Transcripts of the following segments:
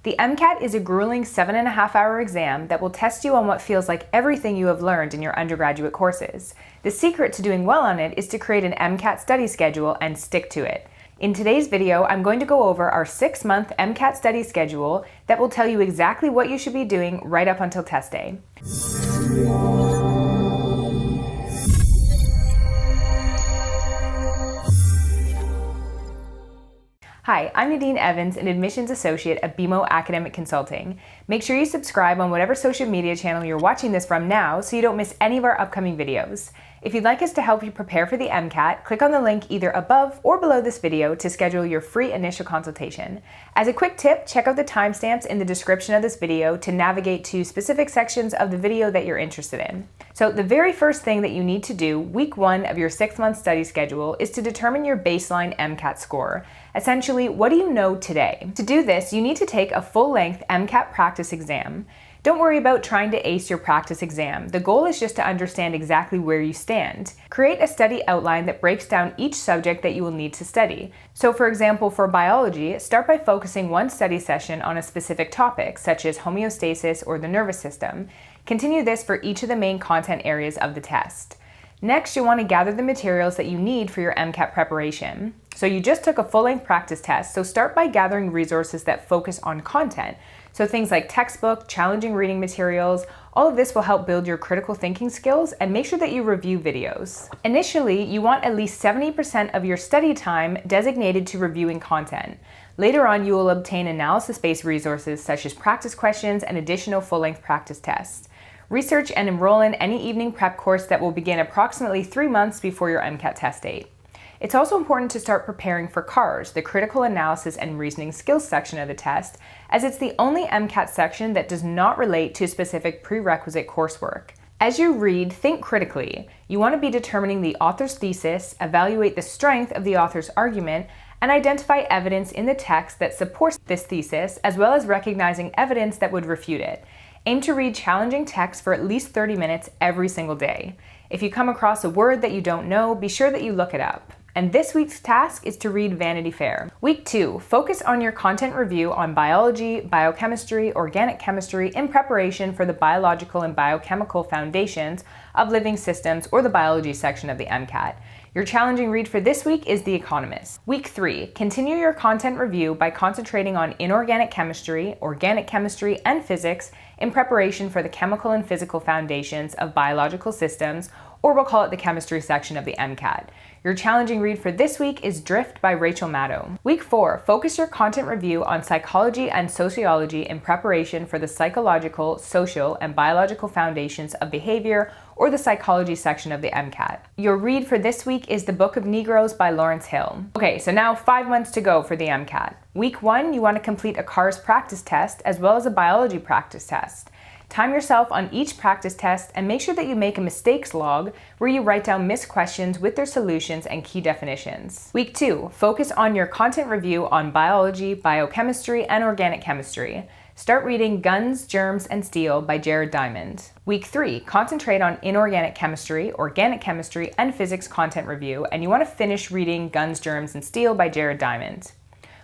The MCAT is a grueling 7.5-hour exam that will test you on what feels like everything you have learned in your undergraduate courses. The secret to doing well on it is to create an MCAT study schedule and stick to it. In today's video, I'm going to go over our 6-month MCAT study schedule that will tell you exactly what you should be doing right up until test day. Hi, I'm Nadine Evans, an admissions associate at BeMo Academic Consulting. Make sure you subscribe on whatever social media channel you're watching this from now so you don't miss any of our upcoming videos. If you'd like us to help you prepare for the MCAT, click on the link either above or below this video to schedule your free initial consultation. As a quick tip, check out the timestamps in the description of this video to navigate to specific sections of the video that you're interested in. So the very first thing that you need to do week 1 of your 6-month study schedule is to determine your baseline MCAT score. Essentially, what do you know today? To do this, you need to take a full-length MCAT practice exam. Don't worry about trying to ace your practice exam. The goal is just to understand exactly where you stand. Create a study outline that breaks down each subject that you will need to study. So for example, for biology, start by focusing one study session on a specific topic, such as homeostasis or the nervous system. Continue this for each of the main content areas of the test. Next, you'll want to gather the materials that you need for your MCAT preparation. So you just took a full-length practice test, so start by gathering resources that focus on content. So things like textbook, challenging reading materials, all of this will help build your critical thinking skills and make sure that you review videos. Initially, you want at least 70% of your study time designated to reviewing content. Later on, you will obtain analysis-based resources such as practice questions and additional full-length practice tests. Research and enroll in any evening prep course that will begin approximately 3 months before your MCAT test date. It's also important to start preparing for CARS, the Critical Analysis and Reasoning Skills section of the test, as it's the only MCAT section that does not relate to specific prerequisite coursework. As you read, think critically. You want to be determining the author's thesis, evaluate the strength of the author's argument, and identify evidence in the text that supports this thesis, as well as recognizing evidence that would refute it. Aim to read challenging text for at least 30 minutes every single day. If you come across a word that you don't know, be sure that you look it up. And this week's task is to read Vanity Fair. Week 2, focus on your content review on biology, biochemistry, organic chemistry in preparation for the biological and biochemical foundations of living systems, or the biology section of the MCAT. Your challenging read for this week is The Economist. Week 3, continue your content review by concentrating on inorganic chemistry, organic chemistry, and physics in preparation for the chemical and physical foundations of biological systems, or we'll call it the chemistry section of the MCAT. Your challenging read for this week is Drift by Rachel Maddow. Week 4, focus your content review on psychology and sociology in preparation for the psychological, social, and biological foundations of behavior, or the psychology section of the MCAT. Your read for this week is The Book of Negroes by Lawrence Hill. Okay, so now 5 months to go for the MCAT. Week 1, you want to complete a CARS practice test as well as a biology practice test. Time yourself on each practice test and make sure that you make a mistakes log where you write down missed questions with their solutions and key definitions. Week 2, focus on your content review on biology, biochemistry, and organic chemistry. Start reading Guns, Germs, and Steel by Jared Diamond. Week 3, concentrate on inorganic chemistry, organic chemistry, and physics content review, and you want to finish reading Guns, Germs, and Steel by Jared Diamond.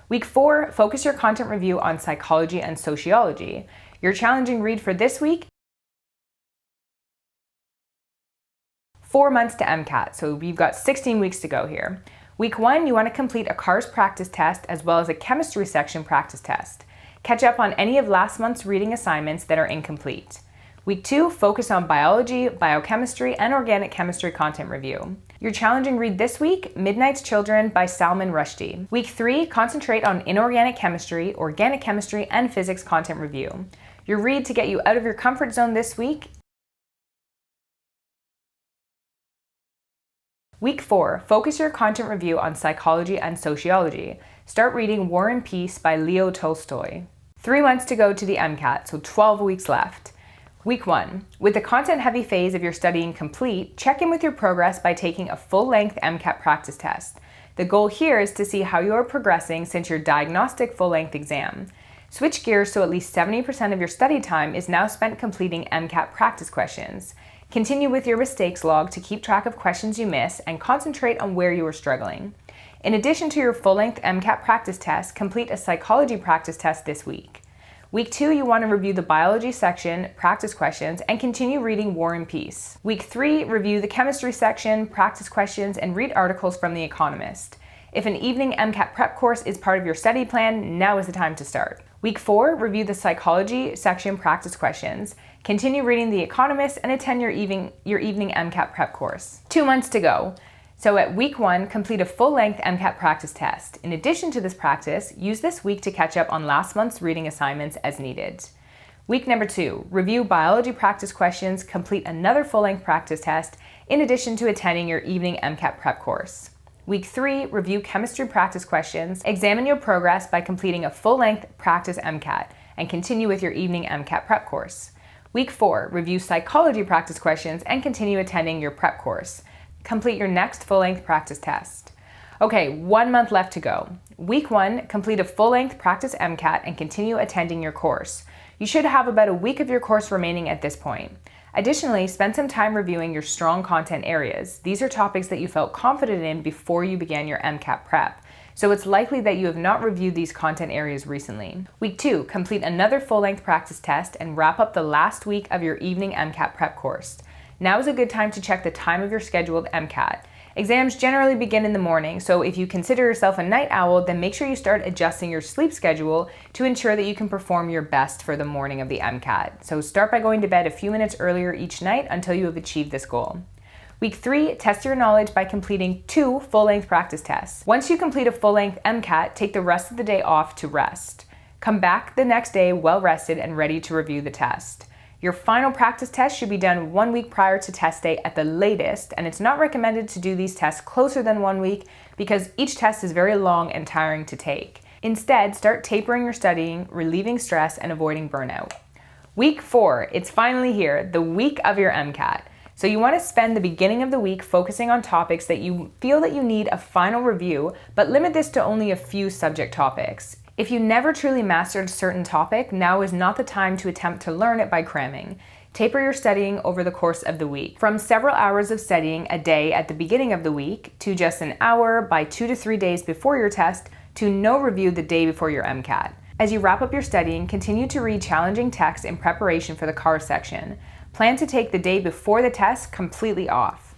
Week 4, focus your content review on psychology and sociology. Your challenging read for this week, 4 months to MCAT, so we've got 16 weeks to go here. Week 1, you want to complete a CARS practice test as well as a chemistry section practice test. Catch up on any of last month's reading assignments that are incomplete. Week 2, focus on biology, biochemistry, and organic chemistry content review. Your challenging read this week, Midnight's Children by Salman Rushdie. Week 3, concentrate on inorganic chemistry, organic chemistry, and physics content review. Your read to get you out of your comfort zone this week, Week 4, focus your content review on psychology and sociology. Start reading War and Peace by Leo Tolstoy. 3 months to go to the MCAT, so 12 weeks left. Week 1, with the content-heavy phase of your studying complete, check in with your progress by taking a full-length MCAT practice test. The goal here is to see how you are progressing since your diagnostic full-length exam. Switch gears so at least 70% of your study time is now spent completing MCAT practice questions. Continue with your mistakes log to keep track of questions you miss and concentrate on where you are struggling. In addition to your full-length MCAT practice test, complete a psychology practice test this week. Week 2, you want to review the biology section, practice questions, and continue reading War and Peace. Week 3, review the chemistry section, practice questions, and read articles from The Economist. If an evening MCAT prep course is part of your study plan, now is the time to start. Week 4, review the psychology section practice questions, continue reading The Economist, and attend your evening MCAT prep course. 2 months to go. So at week 1, complete a full-length MCAT practice test. In addition to this practice, use this week to catch up on last month's reading assignments as needed. Week number 2, review biology practice questions, complete another full-length practice test, in addition to attending your evening MCAT prep course. Week 3, review chemistry practice questions, examine your progress by completing a full-length practice MCAT, and continue with your evening MCAT prep course. Week 4, review psychology practice questions and continue attending your prep course. Complete your next full-length practice test. Okay, 1 month left to go. Week 1, complete a full-length practice MCAT and continue attending your course. You should have about a week of your course remaining at this point. Additionally, spend some time reviewing your strong content areas. These are topics that you felt confident in before you began your MCAT prep, so it's likely that you have not reviewed these content areas recently. Week 2, complete another full-length practice test and wrap up the last week of your evening MCAT prep course. Now is a good time to check the time of your scheduled MCAT. Exams generally begin in the morning, so if you consider yourself a night owl, then make sure you start adjusting your sleep schedule to ensure that you can perform your best for the morning of the MCAT. So start by going to bed a few minutes earlier each night until you have achieved this goal. Week 3, test your knowledge by completing 2 full-length practice tests. Once you complete a full-length MCAT, take the rest of the day off to rest. Come back the next day well rested and ready to review the test. Your final practice test should be done 1 week prior to test day at the latest, and it's not recommended to do these tests closer than 1 week because each test is very long and tiring to take. Instead, start tapering your studying, relieving stress, and avoiding burnout. Week 4, it's finally here, the week of your MCAT. So you want to spend the beginning of the week focusing on topics that you feel that you need a final review, but limit this to only a few subject topics. If you never truly mastered a certain topic, now is not the time to attempt to learn it by cramming. Taper your studying over the course of the week, from several hours of studying a day at the beginning of the week, to just an hour by 2 to 3 days before your test, to no review the day before your MCAT. As you wrap up your studying, continue to read challenging text in preparation for the car section. Plan to take the day before the test completely off.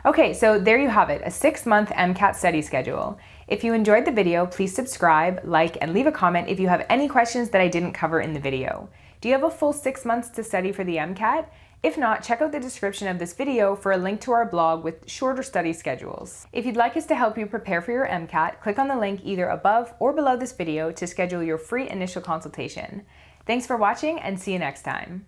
Okay, so there you have it, a 6-month MCAT study schedule. If you enjoyed the video, please subscribe, like, and leave a comment if you have any questions that I didn't cover in the video. Do you have a full 6 months to study for the MCAT? If not, check out the description of this video for a link to our blog with shorter study schedules. If you'd like us to help you prepare for your MCAT, click on the link either above or below this video to schedule your free initial consultation. Thanks for watching and see you next time.